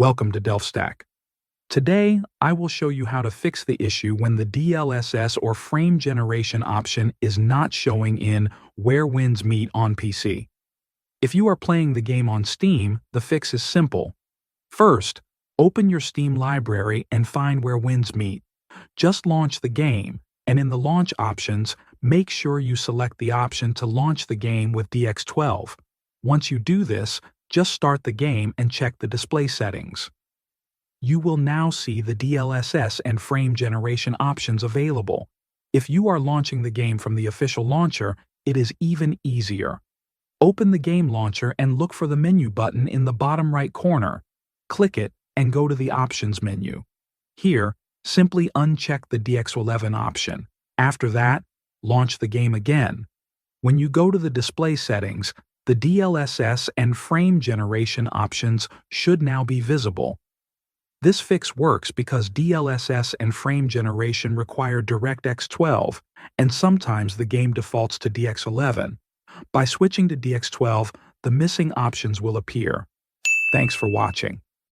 Welcome to DelphStack. Today, I will show you how to fix the issue when the DLSS or frame generation option is not showing in Where Winds Meet on PC. If you are playing the game on Steam, the fix is simple. First, open your Steam library and find Where Winds Meet. Just launch the game, and in the launch options, make sure you select the option to launch the game with DX12. Once you do this, just start the game and check the display settings. You will now see the DLSS and frame generation options available. If you are launching the game from the official launcher, it is even easier. Open the game launcher and look for the menu button in the bottom right corner. Click it and go to the Options menu. Here, simply uncheck the DX11 option. After that, launch the game again. When you go to the display settings, the DLSS and frame generation options should now be visible. This fix works because DLSS and frame generation require DirectX 12, and sometimes the game defaults to DX11. By switching to DX12, the missing options will appear. Thanks for watching.